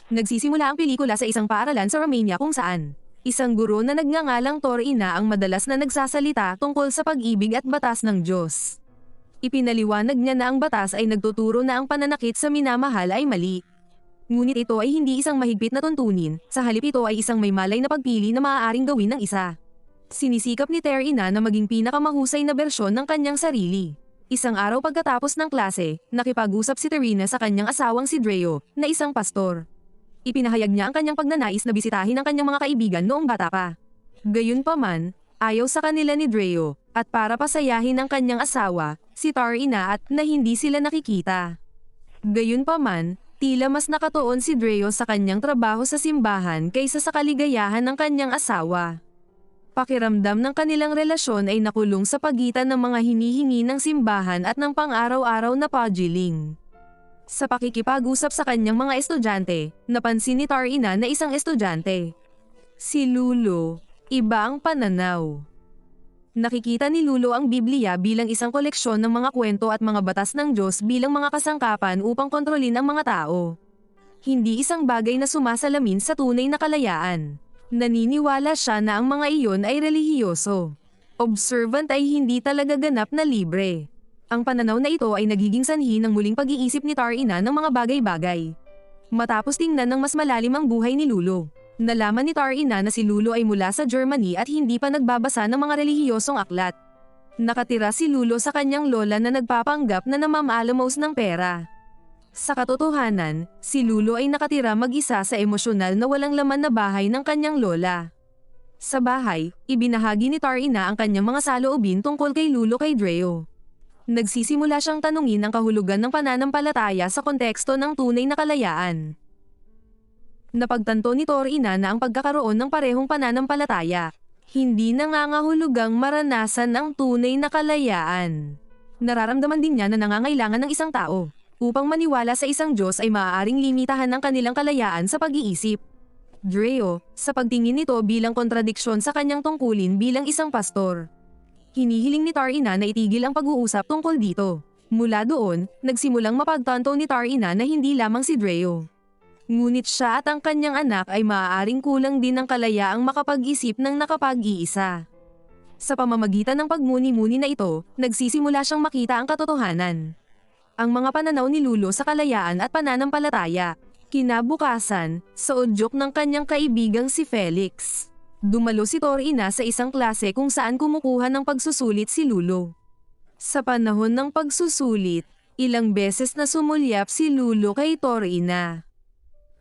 Nagsisimula ang pelikula sa isang paaralan sa Romania kung saan isang guro na nagngangalang Torina ang madalas na nagsasalita tungkol sa pag-ibig at batas ng Diyos. Ipinaliwanag niya na ang batas ay nagtuturo na ang pananakit sa minamahal ay mali. Ngunit ito ay hindi isang mahigpit na tuntunin, sa halip ito ay isang may malay na pagpili na maaaring gawin ng isa. Sinisikap ni Torina na maging pinakamahusay na bersyon ng kanyang sarili. Isang araw pagkatapos ng klase, nakipag-usap si Torina sa kanyang asawang si Dreo, na isang pastor. Ipinahayag niya ang kanyang pagnanais na bisitahin ang kanyang mga kaibigan noong bata pa. Gayunpaman, ayaw sa kanila ni Dreo, at para pasayahin ang kanyang asawa, si Torina at na hindi sila nakikita. Gayunpaman, tila mas nakatuon si Dreo sa kanyang trabaho sa simbahan kaysa sa kaligayahan ng kanyang asawa. Pakiramdam ng kanilang relasyon ay nakulong sa pagitan ng mga hinihingi ng simbahan at ng pang-araw-araw na pagiling. Sa pakikipag-usap sa kanyang mga estudyante, napansin ni Torina na isang estudyante. Si Lulo, iba ang pananaw. Nakikita ni Lulo ang Biblia bilang isang koleksyon ng mga kwento at mga batas ng Diyos bilang mga kasangkapan upang kontrolin ang mga tao. Hindi isang bagay na sumasalamin sa tunay na kalayaan. Naniniwala siya na ang mga iyon ay relihiyoso. Observant ay hindi talaga ganap na libre. Ang pananaw na ito ay nagiging sanhi ng muling pag-iisip ni Torina ng mga bagay-bagay. Matapos tingnan ng mas malalim ang buhay ni Lulo, nalaman ni Torina na si Lulo ay mula sa Germany at hindi pa nagbabasa ng mga relihiyosong aklat. Nakatira si Lulo sa kanyang lola na nagpapanggap na namamaalamos ng pera. Sa katotohanan, si Lulo ay nakatira mag-isa sa emosyonal na walang laman na bahay ng kanyang lola. Sa bahay, ibinahagi ni Torina ang kanyang mga saloobin tungkol kay Lulo kay Dreo. Nagsisimula siyang tanungin ang kahulugan ng pananampalataya sa konteksto ng tunay na kalayaan. Napagtanto ni Torina na ang pagkakaroon ng parehong pananampalataya, hindi nangangahulugang maranasan ang tunay na kalayaan. Nararamdaman din niya na nangangailangan ng isang tao upang maniwala sa isang Diyos ay maaaring limitahan ng kanilang kalayaan sa pag-iisip. Dreo, sa pagtingin nito bilang kontradiksyon sa kanyang tungkulin bilang isang pastor. Hinihiling ni Torina na itigil ang pag-uusap tungkol dito. Mula doon, nagsimulang mapagtanto ni Torina na hindi lamang si Dreo, ngunit siya at ang kanyang anak ay maaaring kulang din ng kalayaang makapag-isip ng nakapag-iisa. Sa pamamagitan ng pagmuni-muni na ito, nagsisimula siyang makita ang katotohanan. Ang mga pananaw ni Lulo sa kalayaan at pananampalataya. Kinabukasan, sa udyok ng kanyang kaibigang si Felix, dumalo si Torina sa isang klase kung saan kumukuha ng pagsusulit si Lulo. Sa panahon ng pagsusulit, ilang beses na sumulyap si Lulo kay Torina.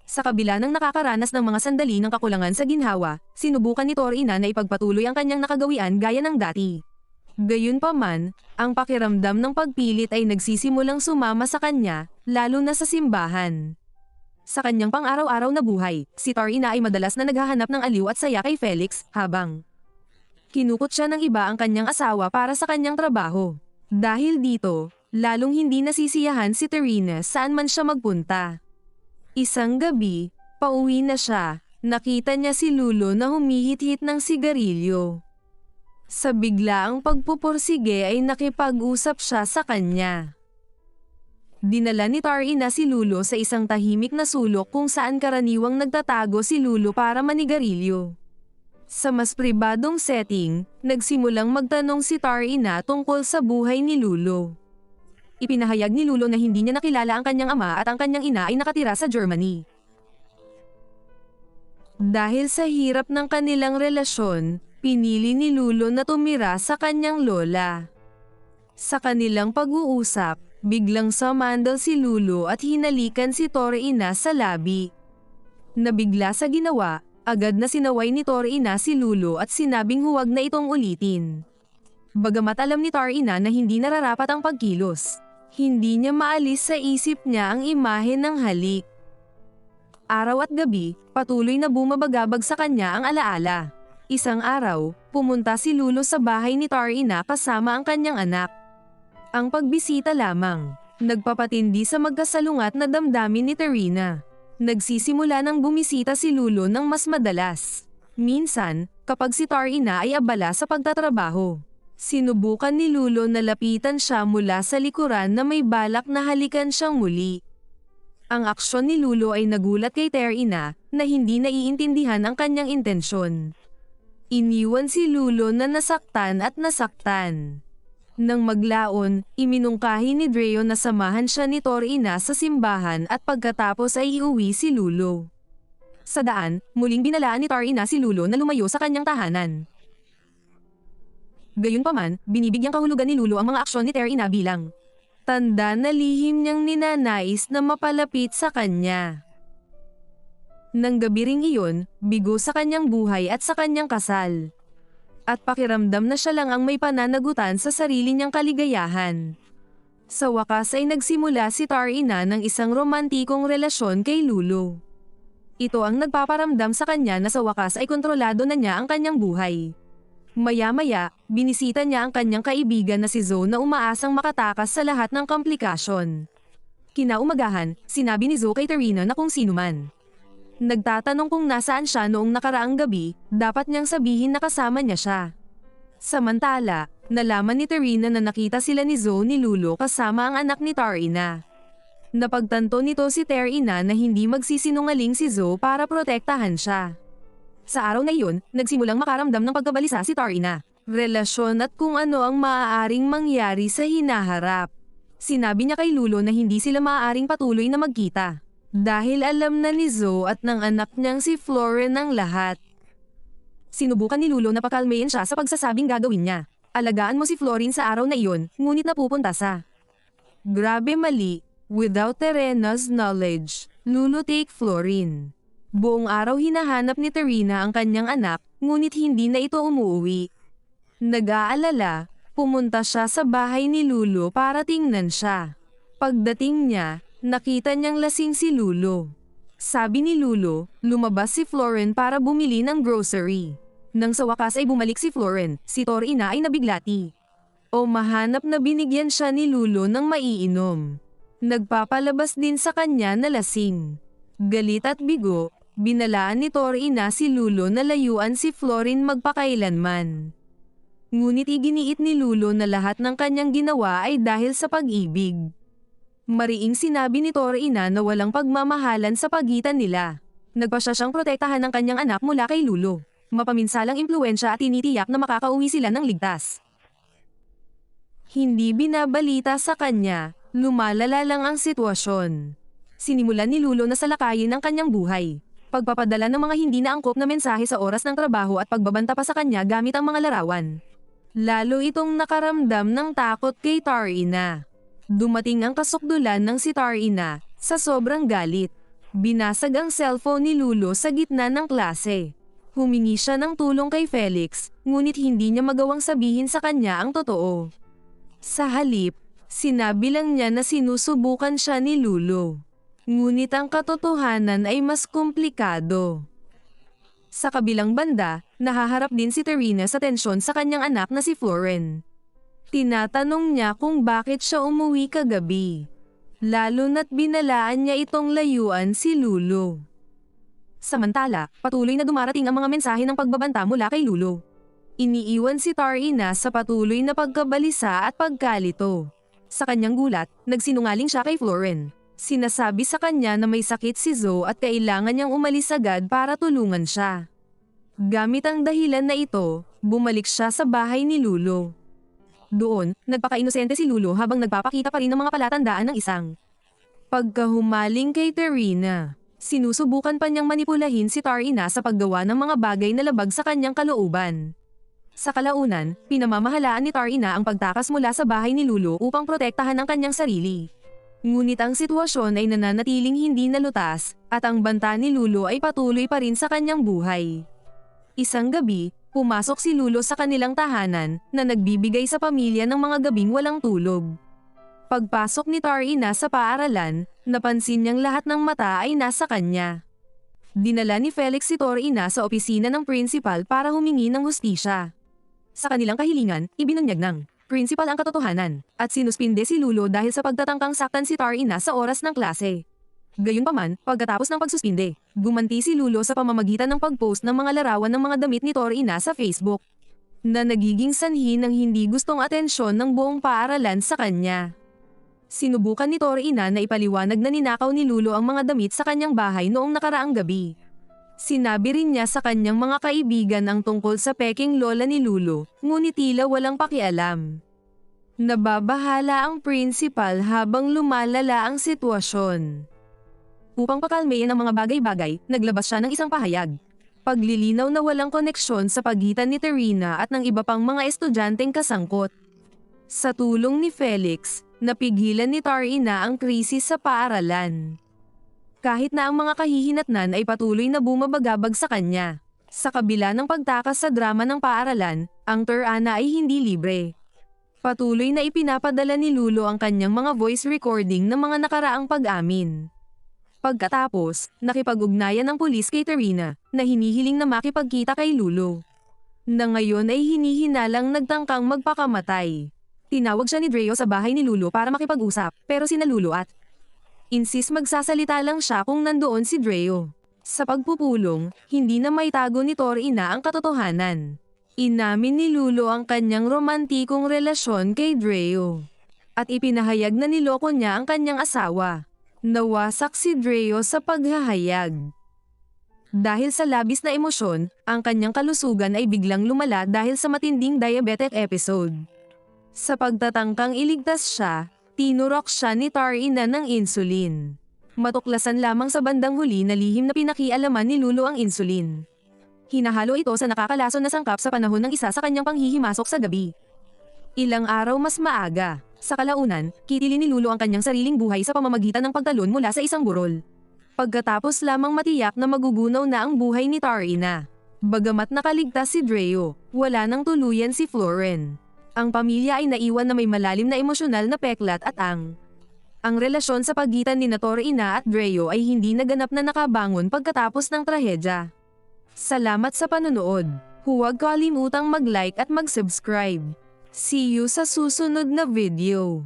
Sa kabila ng nakakaranas ng mga sandali ng kakulangan sa ginhawa, sinubukan ni Torina na ipagpatuloy ang kanyang nakagawian gaya ng dati. Gayunpaman, ang pakiramdam ng pagpilit ay nagsisimulang sumama sa kanya, lalo na sa simbahan. Sa kanyang pang-araw-araw na buhay, si Torina ay madalas na naghahanap ng aliw at saya kay Felix, habang kinukot siya ng iba ang kanyang asawa para sa kanyang trabaho. Dahil dito, lalong hindi nasisiyahan si Torina saan man siya magpunta. Isang gabi, pauwi na siya, nakita niya si Lulo na humihit-hit ng sigarilyo. Sa biglaang pagpupursige ay nakipag-usap siya sa kanya. Dinala ni Torina si Lulo sa isang tahimik na sulok kung saan karaniwang nagtatago si Lulo para manigarilyo. Sa mas pribadong setting, nagsimulang magtanong si Torina tungkol sa buhay ni Lulo. Ipinahayag ni Lulo na hindi niya nakilala ang kanyang ama at ang kanyang ina ay nakatira sa Germany. Dahil sa hirap ng kanilang relasyon, pinili ni Lulo na tumira sa kanyang lola. Sa kanilang pag-uusap, biglang sumandal si Lulo at hinalikan si Torina sa labi. Nabigla sa ginawa, agad na sinaway ni Torina si Lulo at sinabing huwag na itong ulitin. Bagamat alam ni Torina na hindi nararapat ang pagkilos, hindi niya maalis sa isip niya ang imahe ng halik. Araw at gabi, patuloy na bumabagabag sa kanya ang alaala. Isang araw, pumunta si Lulo sa bahay ni Torina kasama ang kanyang anak. Ang pagbisita lamang, nagpapatindi sa magkasalungat na damdamin ni Torina. Nagsisimula ng bumisita si Lulo ng mas madalas. Minsan, kapag si Torina ay abala sa pagtatrabaho, sinubukan ni Lulo na lapitan siya mula sa likuran na may balak na halikan siyang muli. Ang aksyon ni Lulo ay nagulat kay Terina na hindi naiintindihan ang kanyang intensyon. Iniwan si Lulo na nasaktan at nasaktan. Nang maglaon, iminungkahi ni Dreo na samahan siya ni Torina sa simbahan at pagkatapos ay iuwi si Lulo. Sa daan, muling binalaan ni Torina si Lulo na lumayo sa kanyang tahanan. Gayunpaman, binibigyang kahulugan ni Lulo ang mga aksyon ni Terina bilang tanda na lihim niyang ninanais na mapalapit sa kanya. Nang gabi ring iyon, bigo sa kanyang buhay at sa kanyang kasal. At pakiramdam na siya lang ang may pananagutan sa sarili niyang kaligayahan. Sa wakas ay nagsimula si Tarina ng isang romantikong relasyon kay Lulo. Ito ang nagpaparamdam sa kanya na sa wakas ay kontrolado na niya ang kanyang buhay. Maya-maya, binisita niya ang kanyang kaibigan na si Zoe na umaasang makatakas sa lahat ng komplikasyon. Kinaumagahan, sinabi ni Zoe kay Tarina na kung sino man nagtatanong kung nasaan siya noong nakaraang gabi, dapat niyang sabihin na kasama niya siya. Samantala, nalaman ni Tarina na nakita sila ni Zoe ni Lulo kasama ang anak ni Tarina. Napagtanto nito si Tarina na hindi magsisinungaling si Zoe para protektahan siya. Sa araw na iyon, nagsimulang makaramdam ng pagkabalisa si Tarina, relasyon at kung ano ang maaaring mangyari sa hinaharap. Sinabi niya kay Lulo na hindi sila maaaring patuloy na magkita. Dahil alam na ni Zoe at ng anak niyang si Floren ang lahat. Sinubukan ni Lulo na pakalmayin siya sa pagsasabing gagawin niya. Alagaan mo si Florin sa araw na iyon, ngunit napupunta sa grabe mali. Without Terena's knowledge, Lulo take Florin. Buong araw hinahanap ni Terina ang kanyang anak, ngunit hindi na ito umuwi. Nag-aalala, pumunta siya sa bahay ni Lulo para tingnan siya. Pagdating niya, nakita niyang lasing si Lulo. Sabi ni Lulo, lumabas si Floren para bumili ng grocery. Nang sa wakas ay bumalik si Floren, si Torina ay nabiglati. O mahanap na binigyan siya ni Lulo ng maiinom. Nagpapalabas din sa kanya na lasing. Galit at bigo, binalaan ni Torina si Lulo na layuan si Florin magpakailanman. Ngunit iginiit ni Lulo na lahat ng kanyang ginawa ay dahil sa pag-ibig. Mariing sinabi ni Torina na walang pagmamahalan sa pagitan nila. Nagpasya siyang protektahan ng kanyang anak mula kay Lulo. Mapaminsalang impluwensya at tinitiyak na makakauwi sila ng ligtas. Hindi binabalita sa kanya, lumalala lang ang sitwasyon. Sinimulan ni Lulo na salakayin ang kanyang buhay. Pagpapadala ng mga hindi naangkop na mensahe sa oras ng trabaho at pagbabanta pa sa kanya gamit ang mga larawan. Lalo itong nakaramdam ng takot kay Tarina. Dumating ang kasukdulan ng si Tarina, sa sobrang galit. Binasag ang cellphone ni Lulo sa gitna ng klase. Humingi siya ng tulong kay Felix, ngunit hindi niya magawang sabihin sa kanya ang totoo. Sa halip, sinabi lang niya na sinusubukan siya ni Lulo. Ngunit ang katotohanan ay mas komplikado. Sa kabilang banda, nahaharap din si Terina sa tensyon sa kanyang anak na si Floren. Tinatanong niya kung bakit siya umuwi kagabi. Lalo na't binalaan niya itong layuan si Lulo. Samantala, patuloy na dumarating ang mga mensahe ng pagbabanta mula kay Lulo. Iniiwan si Tarina sa patuloy na pagkabalisa at pagkalito. Sa kanyang gulat, nagsinungaling siya kay Floren. Sinasabi sa kanya na may sakit si Zoe at kailangan niyang umalis agad para tulungan siya. Gamit ang dahilan na ito, bumalik siya sa bahay ni Lulo. Doon, nagpaka-inosente si Lulo habang nagpapakita pa rin ng mga palatandaan ng isang pagkahumaling kay Terina. Sinusubukan pa niyang manipulahin si Tarina sa paggawa ng mga bagay na labag sa kanyang kalooban. Sa kalaunan, pinamamahalaan ni Tarina ang pagtakas mula sa bahay ni Lulo upang protektahan ang kanyang sarili. Ngunit ang sitwasyon ay nananatiling hindi nalutas, at ang banta ni Lulo ay patuloy pa rin sa kanyang buhay. Isang gabi, pumasok si Lulo sa kanilang tahanan na nagbibigay sa pamilya ng mga gabing walang tulog. Pagpasok ni Tarina sa paaralan, napansin niyang lahat ng mata ay nasa kanya. Dinala ni Felix si Tarina sa opisina ng principal para humingi ng hustisya. Sa kanilang kahilingan, ibinunyag ng principal ang katotohanan, at sinuspinde si Lulo dahil sa pagtatangkang saktan si Tarina sa oras ng klase. Gayunpaman, pagkatapos ng pagsuspinde, gumanti si Lulo sa pamamagitan ng pag-post ng mga larawan ng mga damit ni Tarina sa Facebook, na nagiging sanhi ng hindi gustong atensyon ng buong paaralan sa kanya. Sinubukan ni Torina na ipaliwanag na ninakaw ni Lulo ang mga damit sa kanyang bahay noong nakaraang gabi. Sinabi rin niya sa kanyang mga kaibigan ang tungkol sa peking lola ni Lulo, ngunit tila walang pakialam. Nababahala ang principal habang lumalala ang sitwasyon. Upang pakalmayan ang mga bagay-bagay, naglabas siya ng isang pahayag. Paglilinaw na walang koneksyon sa pagitan ni Terina at ng iba pang mga estudyanteng kasangkot. Sa tulong ni Felix, napigilan ni Torina ang krisis sa paaralan. Kahit na ang mga kahihinatnan ay patuloy na bumabagabag sa kanya. Sa kabila ng pagtakas sa drama ng paaralan, ang Terana ay hindi libre. Patuloy na ipinapadala ni Lulo ang kanyang mga voice recording ng mga nakaraang pag-amin. Pagkatapos, nakipag-ugnayan ng pulis kay Terina, na hinihiling na makipagkita kay Lulo. Na ngayon ay hinihinalang nagtangkang magpakamatay. Tinawag siya ni Dreo sa bahay ni Lulo para makipag-usap, pero sina Lulo at insist magsasalita lang siya kung nandoon si Dreo. Sa pagpupulong, hindi na maitago ni Torina ang katotohanan. Inamin ni Lulo ang kanyang romantikong relasyon kay Dreo. At ipinahayag na niloko niya ang kanyang asawa. Nawasak si Dreo sa paghahayag. Dahil sa labis na emosyon, ang kanyang kalusugan ay biglang lumala dahil sa matinding diabetic episode. Sa pagtatangkang iligtas siya, tinurok siya ni Torina ng insulin. Matuklasan lamang sa bandang huli na lihim na pinakialaman ni Lulo ang insulin. Hinahalo ito sa nakakalason na sangkap sa panahon ng isa sa kanyang panghihimasok sa gabi. Ilang araw mas maaga, sa kalaunan, kitilin ni Lulo ang kanyang sariling buhay sa pamamagitan ng pagtalon mula sa isang burol. Pagkatapos lamang matiyak na magugunaw na ang buhay ni Torina. Bagamat nakaligtas si Dreo, wala nang tuluyan si Floren. Ang pamilya ay naiwan na may malalim na emosyonal na peklat at ang relasyon sa pagitan ni Torina at Dreo ay hindi naganap na nakabangon pagkatapos ng trahedya. Salamat sa panonood. Huwag kalimutang mag-like at mag-subscribe. See you sa susunod na video.